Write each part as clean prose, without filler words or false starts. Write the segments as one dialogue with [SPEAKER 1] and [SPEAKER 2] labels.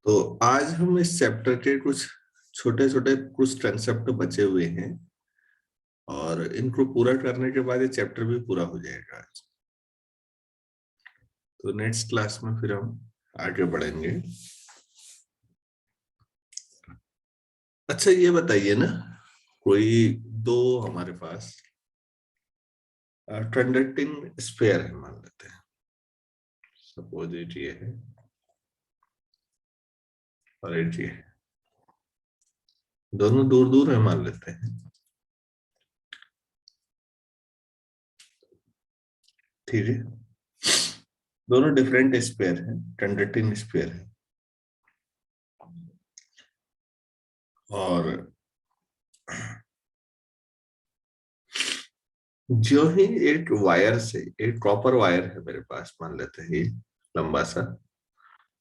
[SPEAKER 1] तो आज हम इस चैप्टर के कुछ छोटे छोटे कुछ कंसेप्ट बचे हुए हैं और इनको पूरा करने के बाद ये चैप्टर भी पूरा हो जाएगा आज। तो नेक्स्ट क्लास में फिर हम आगे बढ़ेंगे। अच्छा ये बताइए ना, कोई दो हमारे पास कंडक्टिंग स्फीयर है मान लेते हैं। सपोज ये है और ये है, दोनों दूर दूर है मान लेते हैं। ठीक है, दोनों डिफरेंट स्फीयर हैं, कंडक्टिंग स्फीयर है। और जो ही एक वायर से, एक कॉपर वायर है मेरे पास मान लेते हैं, लंबा सा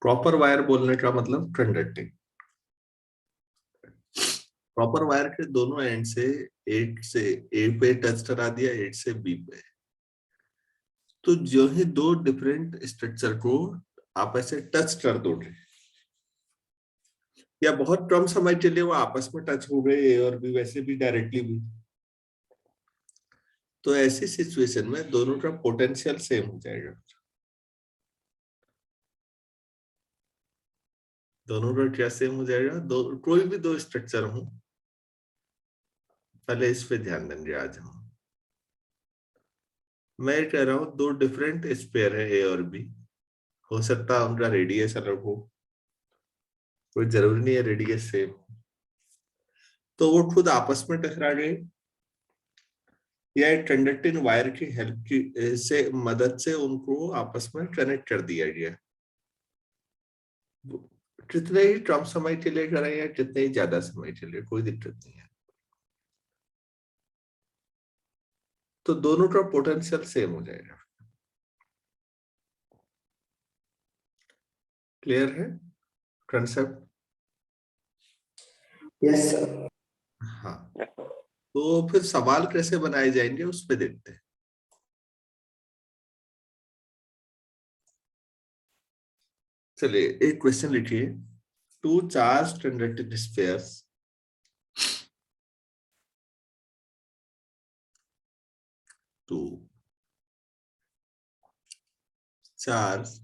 [SPEAKER 1] कॉपर वायर बोलने का मतलब कंडक्टिंग। कॉपर वायर के दोनों एंड से ए पे टच करा दिया, एक से बी पे। तो जो ही दो डिफरेंट स्ट्रक्चर को आप ऐसे टच कर दोगे या बहुत कम समय के लिए वो आपस में टच हो गए, ए और बी, वैसे भी डायरेक्टली भी, तो ऐसी सिचुएशन में दोनों का पोटेंशियल सेम हो जाएगा। दोनों का क्या सेम हो जाएगा? दो कोई भी दो स्ट्रक्चर हो, पहले इस पे ध्यान देंगे आज हम। मैं कह रहा हूं दो डिफरेंट स्पेयर है ए और बी, हो सकता है उनका रेडियस अलग हो, कोई जरूरी नहीं है रेडियस सेम। तो वो खुद आपस में टकरा गए या एक कंडक्टिंग वायर की हेल्प की से मदद से उनको आपस में कनेक्ट कर दिया गया। कितने ही कम समय के लिए करें या कितने ही ज्यादा समय के लिए, कोई दिक्कत नहीं है। तो दोनों का पोटेंशियल सेम हो जाएगा। क्लियर है कंसेप्ट?
[SPEAKER 2] Yes sir.
[SPEAKER 1] हाँ, तो फिर सवाल कैसे बनाए जाएंगे उस पे देखते हैं। चलिए एक क्वेश्चन लिखिए। Two charge conducting spheres two charge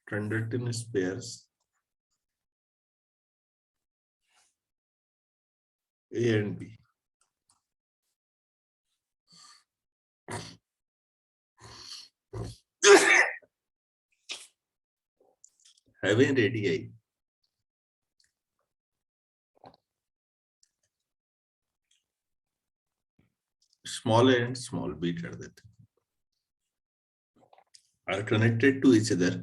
[SPEAKER 1] conducting spheres A and B having radii small a and small b कर देते हैं, are connected to each other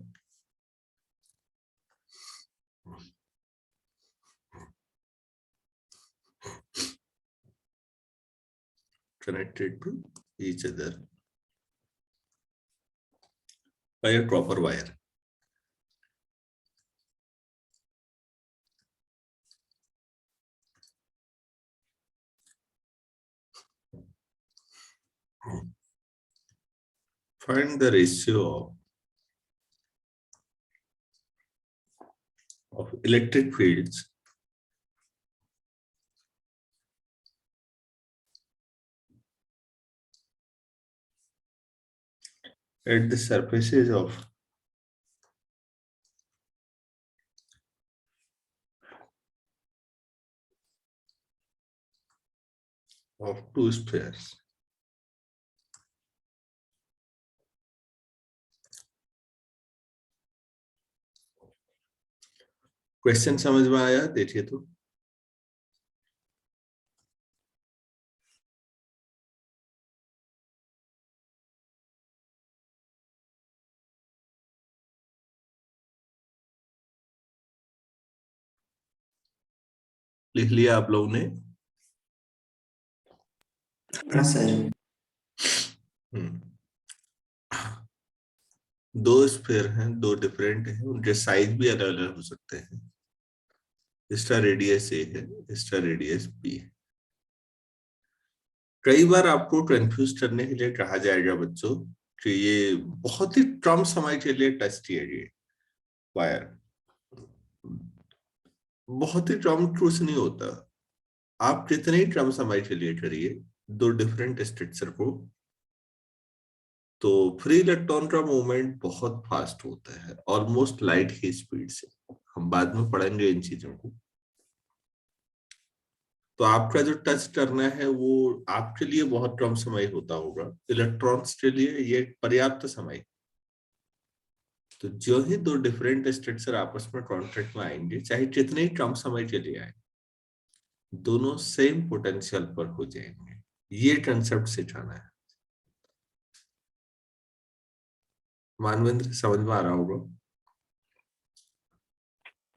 [SPEAKER 1] by a copper wire. Find the ratio of electric fields at the surfaces of two spheres. Question समझ में आया? देखिए तो लिख लिया आप लोगों ने?
[SPEAKER 2] हाँ सर।
[SPEAKER 1] दो स्फीयर हैं, दो डिफरेंट हैं, उनके साइज भी अलग अलग हो सकते हैं। इसका रेडियस ए है, इसका रेडियस बी है। कई बार आपको कंफ्यूज करने के लिए कहा जाएगा बच्चों कि ये बहुत ही कम समय के लिए टेस्ट किया ये वायर, बहुत ही कम ट्रूस नहीं होता। आप कितने ही कम समय के लिए करिए दो डिफरेंट स्ट्रक्चर को, तो फ्री इलेक्ट्रॉन का मूवमेंट बहुत फास्ट होता है, ऑलमोस्ट लाइट की स्पीड से। हम बाद में पढ़ेंगे इन चीजों को। तो आपका जो टच करना है वो आपके लिए बहुत कम समय होता होगा, इलेक्ट्रॉन्स के लिए ये पर्याप्त समय। तो जो ही दो डिफरेंट स्ट्रक्चर आपस में कॉन्टेक्ट में आएंगे, चाहे कितने ही कम समय के लिए आए, दोनों सेम पोटेंशियल पर हो जाएंगे। ये कंसेप्ट सिखाना है। मानवेंद्र, समझ में आ रहा होगा?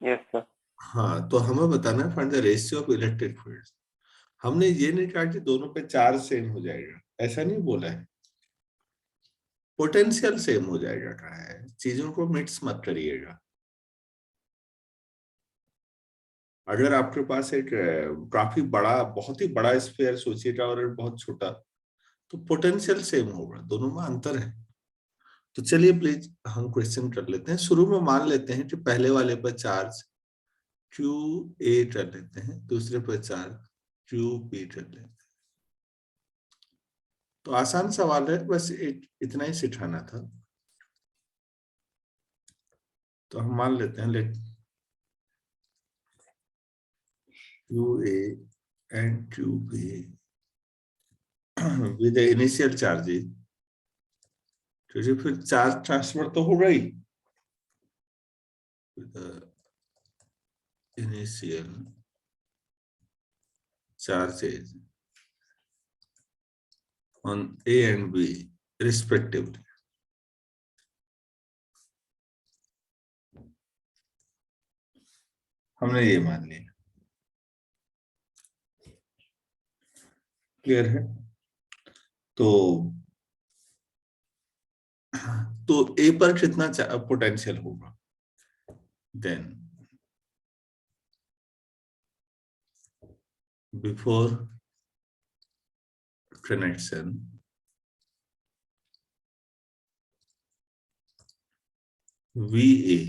[SPEAKER 3] Yes sir.
[SPEAKER 1] हाँ, तो हमें बताना है find the ratio of electric field. हमने ये नहीं कहा कि दोनों पे चार्ज सेम हो जाएगा, ऐसा नहीं बोला है। पोटेंशियल सेम हो जाएगा कहा है, चीजों को मिक्स मत करिएगा। अगर आपके पास एक काफी बड़ा, बहुत ही बड़ा स्फीयर सोचिएगा और एक बहुत छोटा, तो पोटेंशियल सेम होगा, दोनों में अंतर है। तो चलिए प्लीज हम क्वेश्चन कर लेते हैं। शुरू में मान लेते हैं कि पहले वाले पर चार्ज क्यू ए कर लेते हैं, दूसरे पर चार्ज क्यू बी कर लेते हैं। तो आसान सवाल है, बस इतना ही सिखाना था। तो हम मान लेते हैं let Q A and Q B with initial charges, क्योंकि फिर चार्ज ट्रांसफर तो होगा ही। Initial charges on A and B respectively. हमने ये मान लिया। क्लियर है? तो A पर कितना पोटेंशियल होगा? Then before connection VA,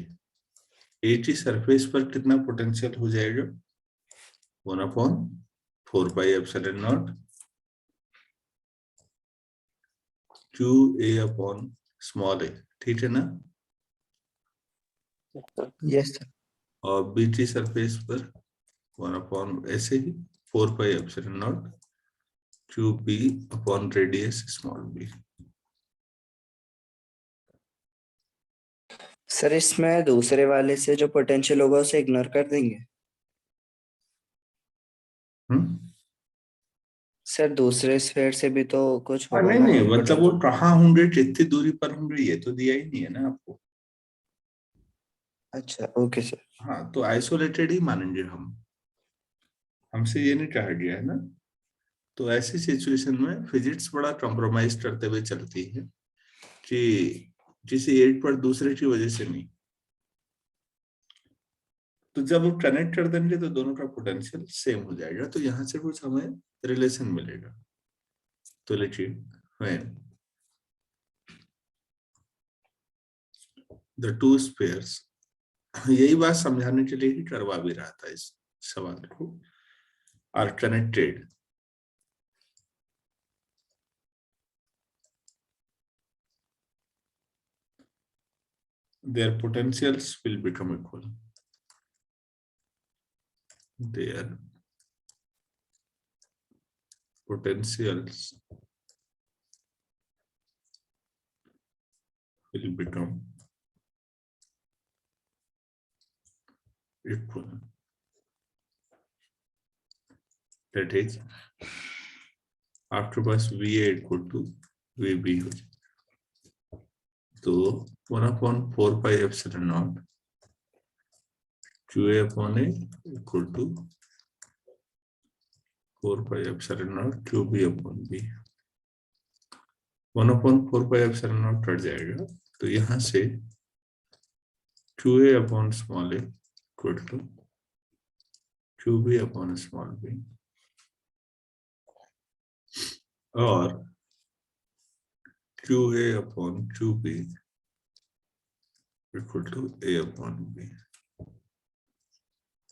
[SPEAKER 1] A की सरफेस पर कितना पोटेंशियल हो जाएगा? 1/4πε0 QA/a, ठीक है ना?
[SPEAKER 2] Yes sir.
[SPEAKER 1] और B की सरफेस पर 1 ऐसे ही 4πε0 QB/रेडियस स्मॉल b।
[SPEAKER 2] सर इसमें दूसरे वाले से जो पोटेंशियल होगा उसे इग्नोर कर देंगे। सर दूसरे स्फीयर से भी तो कुछ होगा
[SPEAKER 1] नहीं
[SPEAKER 2] ना
[SPEAKER 1] नहीं, मतलब वो
[SPEAKER 2] पोटेंशियल।
[SPEAKER 1] कहाँ होंगे, कितनी दूरी पर होंगे, ये तो दिया ही नहीं है ना आपको।
[SPEAKER 2] अच्छा ओके सर।
[SPEAKER 1] हाँ, तो आइसोलेटेड ही मानेंगे हम, हमसे ये नहीं कहा गया है ना। तो ऐसी सिचुएशन में फिजिक्स बड़ा कॉम्प्रोमाइज करते हुए चलती है कि किसी एक पर दूसरे की वजह से नहीं। तो जब वो कनेक्ट कर देंगे तो दोनों का पोटेंशियल सेम हो जाएगा, तो यहाँ से कुछ हमें रिलेशन मिलेगा। तो लिखिए व्हेन द टू स्पेयर्स, यही बात समझाने के लिए ही करवा भी रहा था इस सवाल को, are connected their potentials will become equal. Their potentials will become equal. That is, आपके पास VA equal to VB हो जाए, तो 1/4πε0 QA/A equal to 4πε0 QB/B। 1/4πε0 cut जाएगा, तो यहाँ से QA/a equal to QB/b, और QA upon QB equal to A upon B।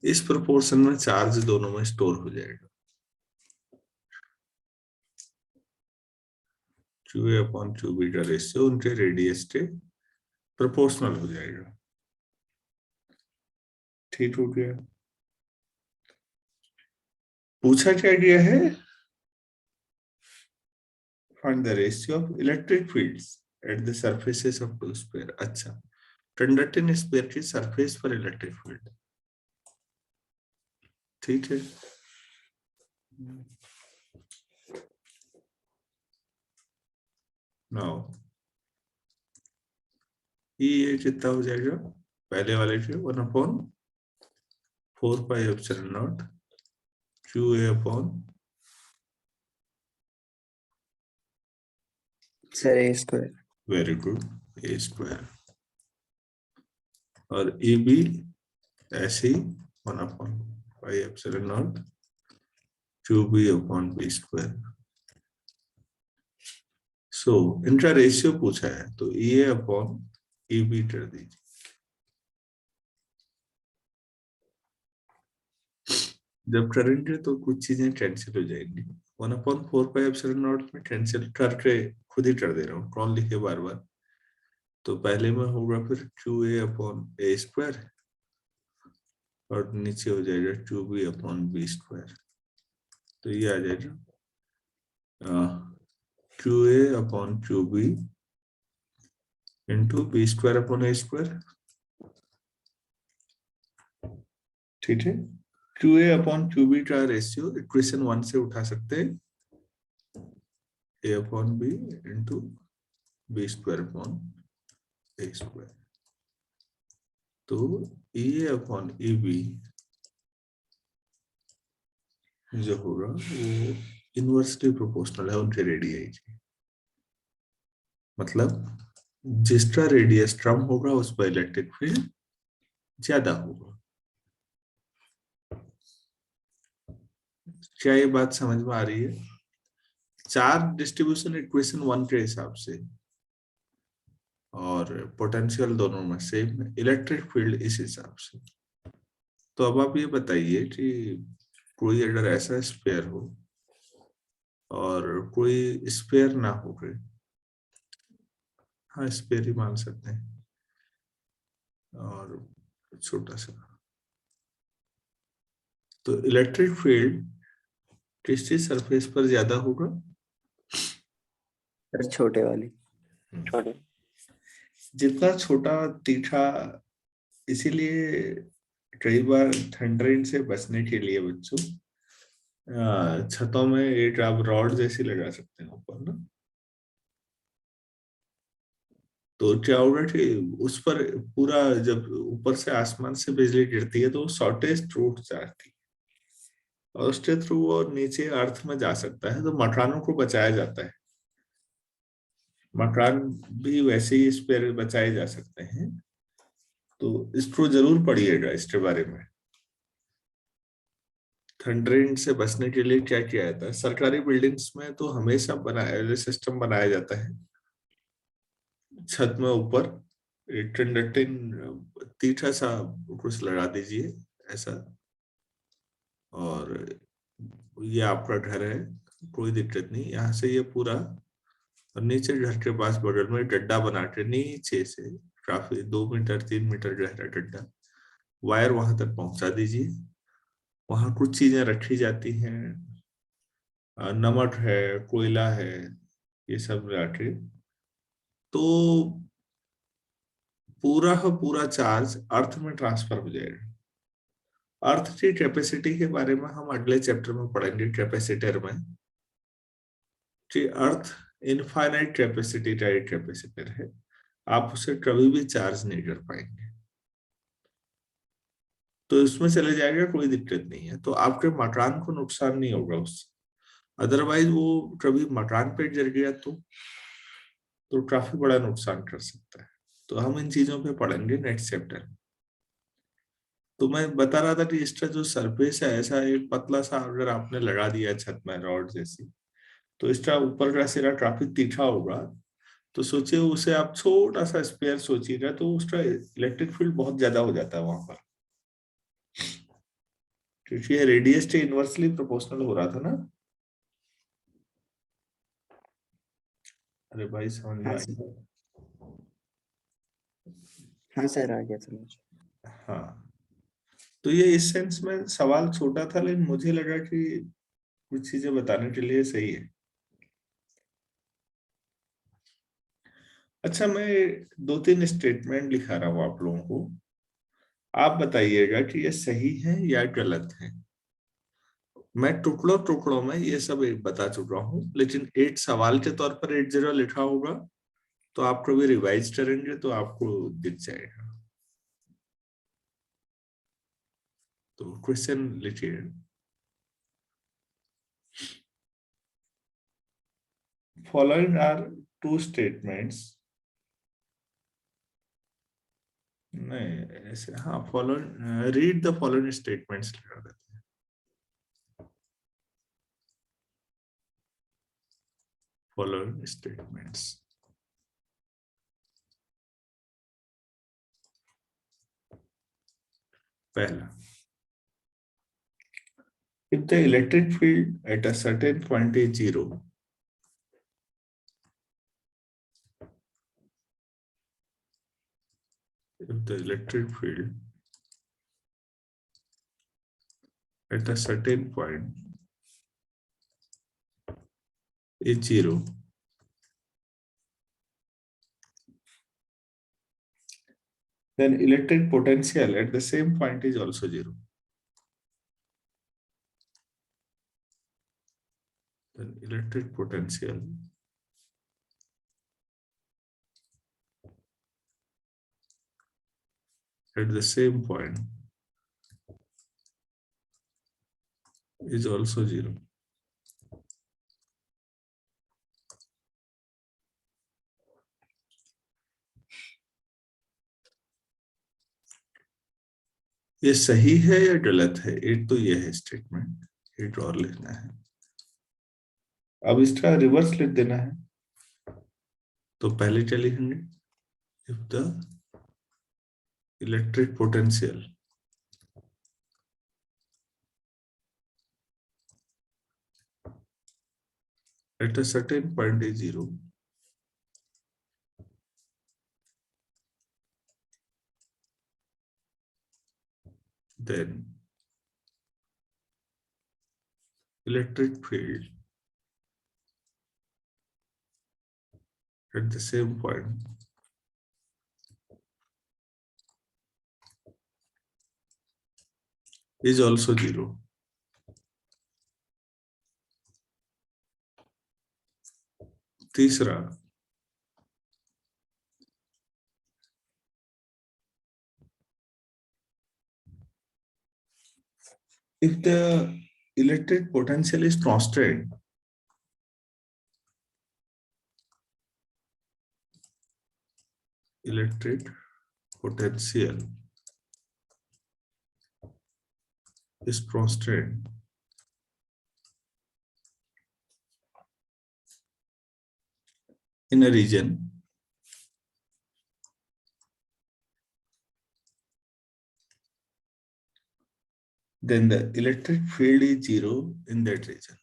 [SPEAKER 1] इस प्रोपोर्शन में चार्ज दोनों में स्टोर हो जाएगा। QA अपॉन QB का रेशियो उनके रेडियस के प्रोपोर्शनल हो जाएगा। ठीक हो गया। पूछा क्या गया है? Find the ratio of electric fields at the surfaces of two sphere. अच्छा, कंडक्टिंग स्फीयर की सरफेस पर इलेक्ट्रिक फील्ड। ठीक है। नाउ ये कितना हो जाएगा? पहले वाले के 1/4πε0 QA upon
[SPEAKER 2] sir A square.
[SPEAKER 1] Very good, A square. और AB ऐसे ही 1/πε0 QB अपॉन B स्क्वायर। सो इनका रेशियो पूछा है तो EA अपॉन EB कर दीजिए। जब करेंगे तो कुछ चीजें कैंसिल हो जाएंगी। 1/4πε0 में कैंसिल करके खुद ही कर दे रहा हूँ, कौन लिखे बार बार। तो पहले में होगा फिर QA अपॉन A स्क्वायर और नीचे हो जाएगा QB अपॉन B स्क्वायर। तो ये आ जाएगा QA upon QB into B square upon A square. ठीक है। QA अपॉन QB का रेशियो इक्वेशन 1 से उठा सकते हैं, A upon B into B square upon A square. तो EA अपॉन EB जो होगा वो इनवर्सली प्रोपोर्शनल है उनके रेडियस की। मतलब जिसका रेडियस कम होगा उस पर इलेक्ट्रिक फील्ड ज्यादा होगा। क्या ये बात समझ में आ रही है? चार्ज डिस्ट्रीब्यूशन इक्वेशन 1 के हिसाब से और पोटेंशियल दोनों में सेम है, इलेक्ट्रिक फील्ड इस हिसाब से। तो अब आप ये बताइए कि कोई अगर ऐसा स्फीयर हो और कोई स्फीयर ना हो गए, हाँ स्फीयर ही मान सकते हैं, और छोटा सा, तो इलेक्ट्रिक फील्ड किसकी सरफेस पर ज्यादा होगा?
[SPEAKER 2] सर छोटे वाली।
[SPEAKER 1] छोटे। जितना छोटा तीखा, इसीलिए कई बार थंडरेन से बचने के लिए बच्चों छतों में एक आप रॉड जैसी लगा सकते हैं ऊपर ना। तो क्या होगा कि उस पर पूरा, जब ऊपर से आसमान से बिजली गिरती है तो शॉर्टेज रूट जाती है और उसके थ्रू वो नीचे अर्थ में जा सकता है, तो मकानों को बचाया जाता है। मकान भी वैसे ही इस पर बचाए जा सकते हैं। तो इसको जरूर पढ़िएगा इसके बारे में। थंडरेन से बचने के लिए क्या किया जाता है? सरकारी बिल्डिंग्स में तो हमेशा बनाया सिस्टम बनाया जाता है, छत में ऊपर एक कंडक्टिंग तीखा सा कुछ लगा दीजिए ऐसा, और ये आपका घर है, कोई दिक्कत नहीं, यहाँ से ये पूरा, और नीचे घर के पास बगल में गड्ढा बना के नीचे से काफी 2 मीटर 3 मीटर गहरा गड्ढा, वायर वहां तक पहुंचा दीजिए। वहां कुछ चीजें रखी जाती हैं, नमक है, कोयला है, ये सब रखे, तो पूरा का पूरा चार्ज अर्थ में ट्रांसफर हो जाएगा। अर्थ की कैपेसिटी के बारे में हम अगले चैप्टर में पढ़ेंगे, कैपेसिटर में, कि अर्थ इनफाइनाइट कैपेसिटी का एक कैपेसिटर है, आप उसे कभी भी चार्ज नहीं कर पाएंगे। तो इसमें चले जाएगा, कोई दिक्कत नहीं है, तो आपके मकान को नुकसान नहीं होगा उससे। अदरवाइज वो कभी मकान पे गिर गया तो काफी बड़ा नुकसान कर सकता है। तो हम इन चीजों पे पढ़ेंगे नेक्स्ट चैप्टर में। तो मैं बता रहा था कि इसका जो सरफेस है, ऐसा एक पतला सा अगर आपने लगा दिया छत में रॉड जैसी, तो इसका ऊपर का सिरा काफी तीखा होगा, तो सोचिए उसे आप छोटा सा स्पेयर सोचिएगा, तो उसका इलेक्ट्रिक फील्ड बहुत ज्यादा हो जाता है वहां पर, क्योंकि ये रेडियस से इनवर्सली प्रोपोर्शनल हो रहा था ना। अरे भाई समझ में
[SPEAKER 2] हाँ
[SPEAKER 1] आई?
[SPEAKER 2] सर। हाँ सर, आ गया समझ।
[SPEAKER 1] हाँ, तो ये इस सेंस में सवाल छोटा था, लेकिन मुझे लगा कि कुछ चीजें बताने के लिए सही है। अच्छा, मैं दो तीन स्टेटमेंट लिखा रहा हूँ आप लोगों को, आप बताइएगा कि ये सही है या गलत है। मैं टुकड़ों टुकड़ों में ये सब एक बता चुका हूँ, लेकिन एक सवाल के तौर पर एक जगह लिखा होगा, तो आप कभी रिवाइज करेंगे तो आपको दिख जाएगा। तो क्वेश्चन लिखिए। फॉलोइंग आर टू स्टेटमेंट्स, नहीं ऐसे, हाँ following, read the following statements लिखा देते हैं। फॉलोइंग स्टेटमेंट्स, पहला, if the electric field at a certain point is zero, if the electric field at a certain point is zero, then electric potential at the same point is also zero. Then electric potential at the same point is also zero. ये सही है या गलत है? एक तो ये है स्टेटमेंट, एक और लिखना है। अब इसका रिवर्स लिख देना है। तो पहले क्या लिखेंगे? If the electric potential at a certain point is zero, then electric field at the same point is also zero. तीसरा, if the electric potential is constant, electric potential is constant in a region, then the electric field is zero in that region.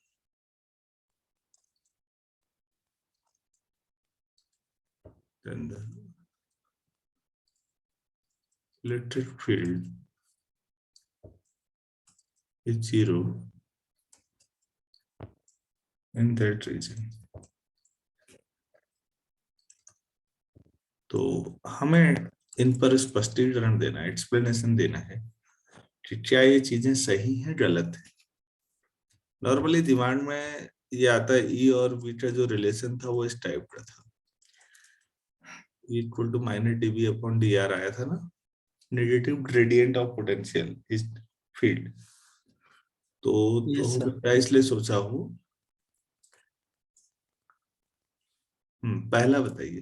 [SPEAKER 1] Then the electric field is zero in that region. तो हमें इन पर स्पष्टीकरण देना है, explanation देना है कि क्या ये चीजें सही हैं गलत है। नॉर्मली दिमाग में ये आता है, ई और बी का जो रिलेशन था वो इस टाइप का था, equal to minus DB upon D R आया था ना, negative gradient of potential is field. तो
[SPEAKER 2] यस
[SPEAKER 1] हो
[SPEAKER 2] सर।
[SPEAKER 1] सकता है इसलिए सोचा हूँ। पहला बताइए,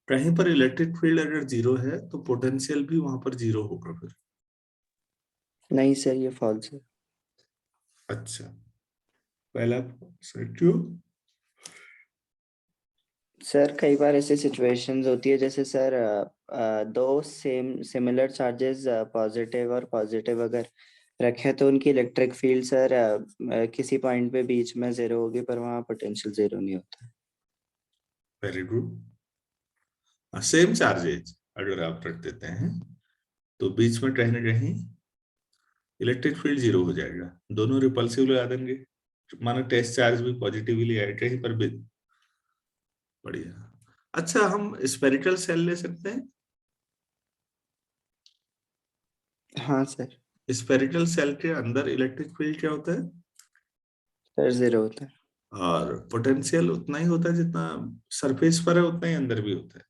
[SPEAKER 1] कहीं पर इलेक्ट्रिक फील्ड अगर जीरो है तो पोटेंशियल भी वहां पर जीरो होगा फिर?
[SPEAKER 2] नहीं सर, ये फॉल्स है।
[SPEAKER 1] अच्छा, पहला क्यों?
[SPEAKER 2] सर कई बार ऐसी सिचुएशंस होती है जैसे सर दो सिमिलर चार्जेस पॉजिटिव और पॉजिटिव अगर रखे तो उनकी इलेक्ट्रिक फील्ड सर किसी पॉइंट पे बीच में जीरो होगी पर वहाँ पोटेंशियल जीरो नहीं होता।
[SPEAKER 1] Very good. सेम चार्जेज अगर आप रख देते हैं तो बीच में कहीं ना कहीं इलेक्ट्रिक फील्ड जीरो हो जाएगा, दोनों रिपल्सिव लगा देंगे, माना टेस्ट चार्ज भी पॉजिटिवली आए कहीं पर भी। बढ़िया। अच्छा, हम स्पेरिकल सेल ले सकते हैं?
[SPEAKER 2] हाँ सर।
[SPEAKER 1] स्पेरिकल सेल के अंदर इलेक्ट्रिक फील्ड क्या होता है?
[SPEAKER 2] सर जीरो होता है।
[SPEAKER 1] और पोटेंशियल उतना ही होता है जितना सरफेस पर है, उतना ही अंदर भी होता है।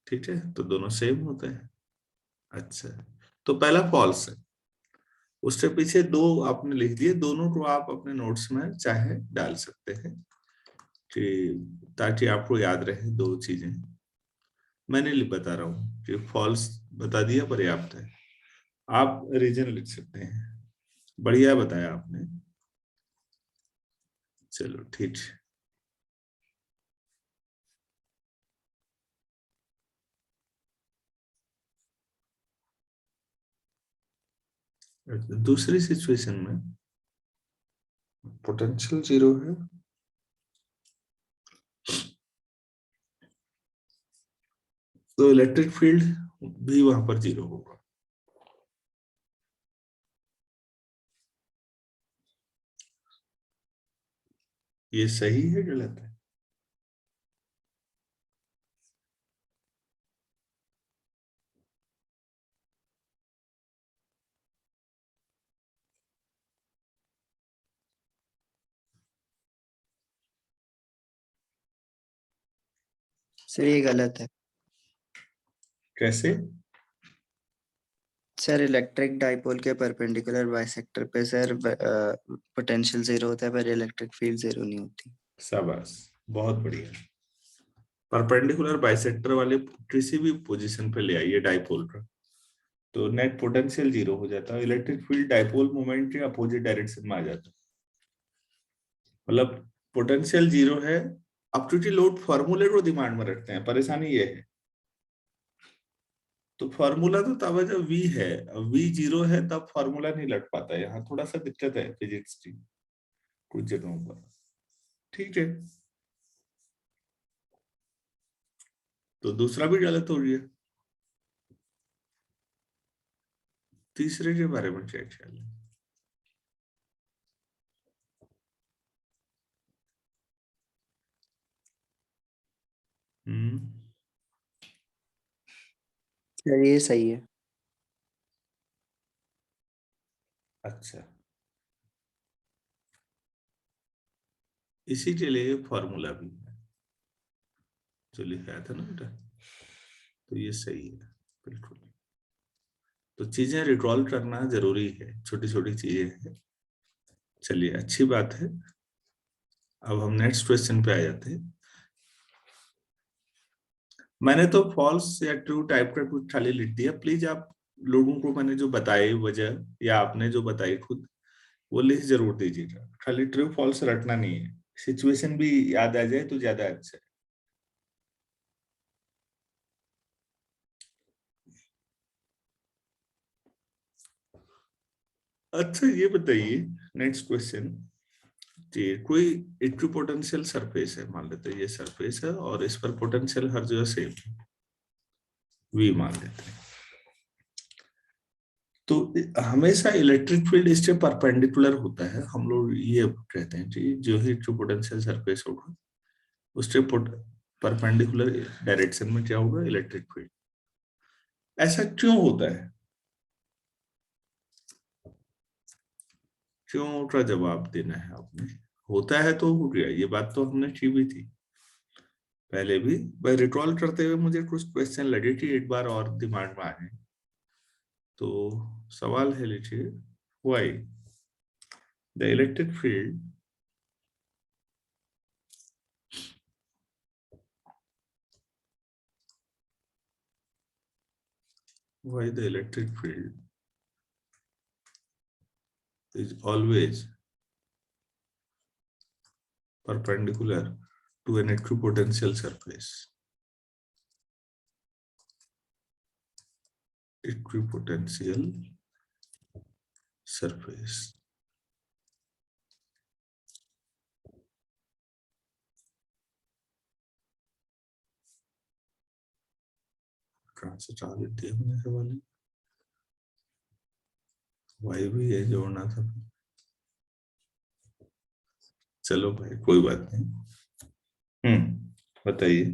[SPEAKER 1] ठीक है, तो दोनों सेम होते हैं। अच्छा, तो पहला फॉल्स है, उसके पीछे दो आपने लिख दिए, दोनों को आप अपने नोट्स में चाहे डाल सकते हैं कि ताकि आपको याद रहे दो चीजें। मैंने बता रहा हूँ कि फॉल्स बता दिया, पर्याप्त है। आप रीजन लिख सकते हैं। बढ़िया बताया आपने। चलो ठीक है। दूसरी सिचुएशन में पोटेंशियल जीरो है, तो इलेक्ट्रिक फील्ड भी वहां पर जीरो होगा। ये सही है गलत है?
[SPEAKER 2] सर ये गलत है।
[SPEAKER 1] कैसे?
[SPEAKER 2] सर इलेक्ट्रिक डाइपोल के परपेंडिकुलर बाइसेक्टर पे सर पोटेंशियल जीरो होता है पर इलेक्ट्रिक फील्ड जीरो नहीं होती।
[SPEAKER 1] शाबाश, बहुत बढ़िया। परपेंडिकुलर बाइसेक्टर वाले किसी भी पोजीशन पे ले आइए डाइपोल का, तो नेट पोटेंशियल जीरो हो जाता है, इलेक्ट्रिक फील्ड डाइपोल मोमेंट के अपोजिट डायरेक्शन में आ जाता है। मतलब पोटेंशियल जीरो है। अब क्योंकि लोग फॉर्मूले को दिमाग में रखते हैं, परेशानी ये है, तो फॉर्मूला तो तब है जब वी है, वी जीरो है तब फॉर्मूला नहीं लग पाता है। यहाँ थोड़ा सा दिक्कत है फिजिक्स की कुछ जगहों पर। ठीक है, तो दूसरा भी गलत हो गया। तीसरे के बारे में क्या ख्याल है? हम्म।
[SPEAKER 2] सर ये सही है।
[SPEAKER 1] अच्छा, इसी के लिए फॉर्मूला भी है जो लिखा था ना बेटा, तो ये सही है बिल्कुल। तो चीजें रिकॉल करना जरूरी है, छोटी छोटी चीजें हैं। चलिए, अच्छी बात है। अब हम नेक्स्ट क्वेश्चन पे आ जाते हैं। मैंने तो फॉल्स या ट्रू टाइप का कुछ खाली लिख दिया, प्लीज आप लोगों को मैंने जो बताई वजह या आपने जो बताई खुद वो लिस्ट जरूर दीजिएगा, खाली ट्रू फॉल्स रटना नहीं है, सिचुएशन भी याद आ जाए तो ज्यादा अच्छा है। अच्छा, ये बताइए नेक्स्ट क्वेश्चन कि कोई इक्विपोटेंशियल सरफेस है, मान लेते हैं ये सरफेस है और इस पर पोटेंशियल हर जगह सेम वी मान लेते हैं, तो हमेशा इलेक्ट्रिक फील्ड इससे परपेंडिकुलर होता है। हम लोग ये कहते हैं कि जो ही इक्विपोटेंशियल सरफेस होगा उससे परपेंडिकुलर डायरेक्शन में क्या होगा, इलेक्ट्रिक फील्ड। ऐसा क्यों होता है? क्यों का जवाब देना है आपने। होता है तो हो गया, ये बात तो हमने की भी थी पहले भी। भाई रिकॉल करते हुए मुझे कुछ क्वेश्चन लगे कि एक बार और दिमाग में आए, तो सवाल है, लिखिए, why the electric field why the electric field is always perpendicular to an equipotential surface. Equipotential surface. कहाँ से टारगेट दिया मैंने सवाल, वाई भी है जोड़ना था। चलो भाई कोई बात नहीं। बताइए।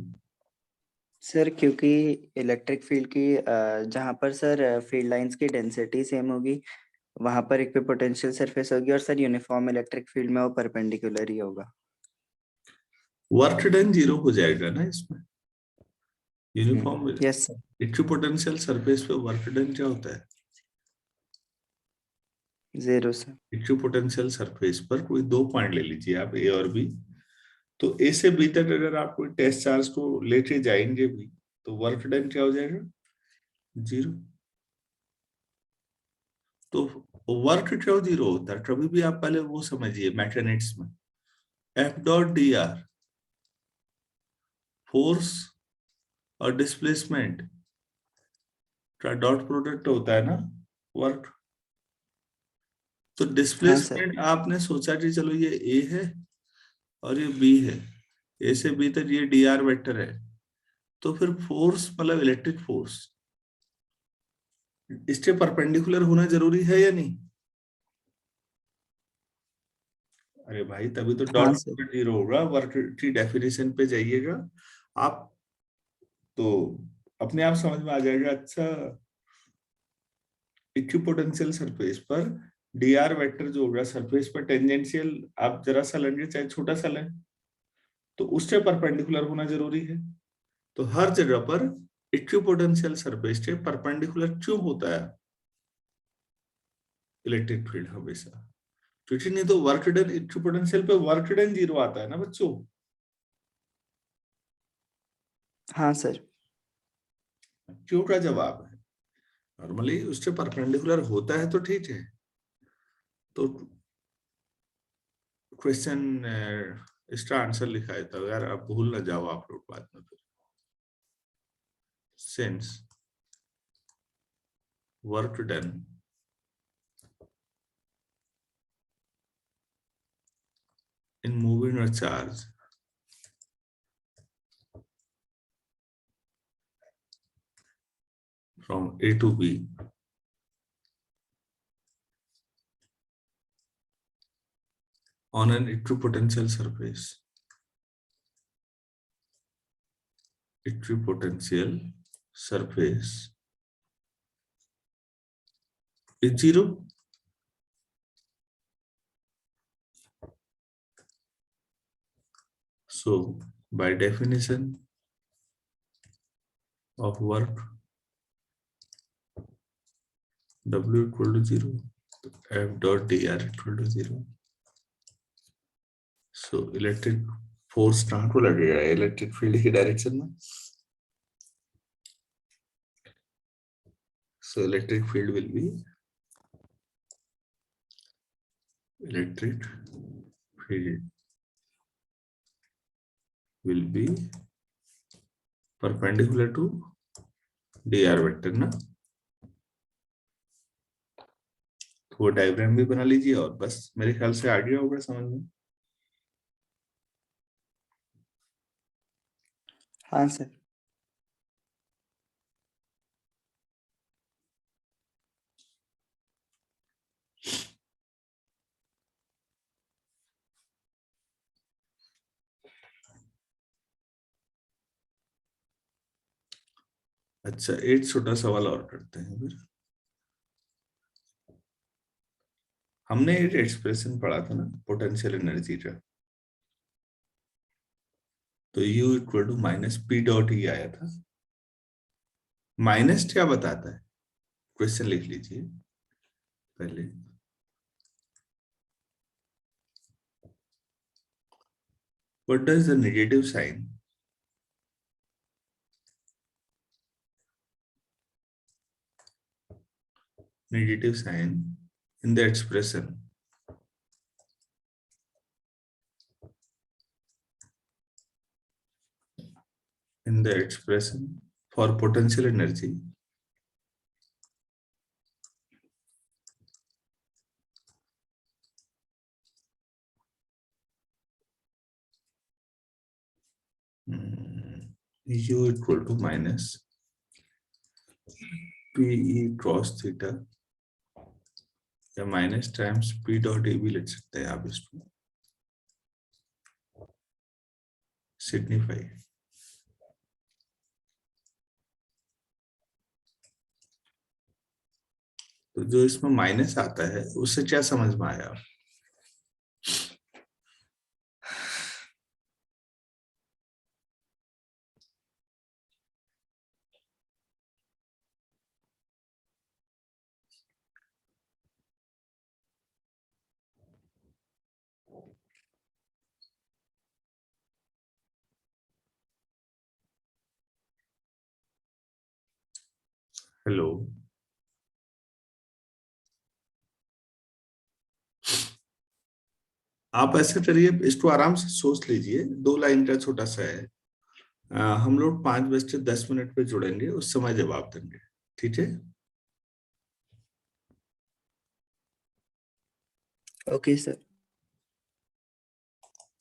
[SPEAKER 2] सर क्योंकि इलेक्ट्रिक फील्ड की जहाँ पर सर फील्ड लाइंस की डेंसिटी सेम होगी वहां पर इक्विपोटेंशियल सरफेस होगी, और सर यूनिफॉर्म इलेक्ट्रिक फील्ड में वो परपेंडिकुलर ही होगा।
[SPEAKER 1] वर्क डन जीरो हो जाएगा ना इसमें, uniform.
[SPEAKER 2] Yes sir.
[SPEAKER 1] Equipotential surface पे वर्क डन क्या होता है?
[SPEAKER 2] Zero sir.
[SPEAKER 1] इक्विपोटेंशियल सरफेस पर कोई दो पॉइंट ले लीजिए आप, ए और बी। तो ए से बी तक अगर आप कोई टेस्ट चार्ज को लेके जाएंगे भी तो वर्क डन क्या हो जाएगा? जीरो। तो वर्क क्यों जीरो होता है? कभी भी आप पहले वो समझिए मैकेनिक्स में, F dot D R force और डिस्प्लेसमेंट का डॉट प्रोडक्ट होता है ना, वर्क। तो
[SPEAKER 2] हाँ सर।
[SPEAKER 1] डिस्प्लेसमेंट आपने सोचा कि चलो ये ए है और ये बी है, ए से बी तक ये डी आर वेक्टर है, तो फिर फोर्स मतलब इलेक्ट्रिक फोर्स इसके परपेंडिकुलर होना जरूरी है या नहीं? अरे भाई तभी तो
[SPEAKER 2] हाँ
[SPEAKER 1] डॉट
[SPEAKER 2] सर।
[SPEAKER 1] जीरो होगा। वर्क की डेफिनेशन पे जाइएगा आप, तो अपने आप समझ में आ जाएगा। अच्छा, इक्विपोटेंशियल सरफेस पर डी आर वेक्टर जो होगा सरफेस पर टेंजेंशियल, आप जरा सा लेंगे चाहे छोटा सा लें, तो उससे परपेंडिकुलर होना जरूरी है। तो हर जगह पर इक्विपोटेंशियल सरफेस के परपेंडिकुलर क्यों होता है इलेक्ट्रिक फील्ड हमेशा? क्योंकि नहीं तो वर्क डन इक्विपोटेंशियल पे वर्क डन जीरो आता है ना बच्चों।
[SPEAKER 2] हाँ सर।
[SPEAKER 1] क्यों का जवाब है नॉर्मली उससे परपेंडिकुलर होता है तो ठीक है। तो क्वेश्चन इसका आंसर लिखा है तब यार, आप भूल ना जाओ आप लोग बाद में फिर। Since work done in moving a charge from A to B on an equipotential surface. Equipotential surface is zero. So, by definition of work, W equal to zero, F dot dr equal to zero. So, electric force कहाँ को लगेगा electric field की direction में? So, electric field will be perpendicular to dr vector ना। वो diagram भी बना लीजिए और बस मेरे ख्याल से आ गया होगा समझ में।
[SPEAKER 2] हाँ सर।
[SPEAKER 1] अच्छा, एक छोटा सवाल और करते हैं फिर। हमने एक एक्सप्रेशन पढ़ा था ना पोटेंशियल एनर्जी का, तो U equal to minus P dot E आया था। माइनस क्या बताता है? क्वेश्चन लिख लीजिए पहले। What does the negative sign in the expression in the expression for potential energy U equal to minus PE cross theta या minus times P dot A भी लिख सकते हैं आप इसको सिग्निफाई। तो जो इसमें माइनस आता है उससे क्या समझ में आया? हेलो, आप ऐसे करिए, इसको आराम से सोच लीजिए, 2 लाइन का छोटा सा है। हम लोग 5:10 पे जुड़ेंगे, उस समय जवाब देंगे, ठीक है?
[SPEAKER 2] Okay sir.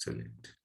[SPEAKER 1] चलिए।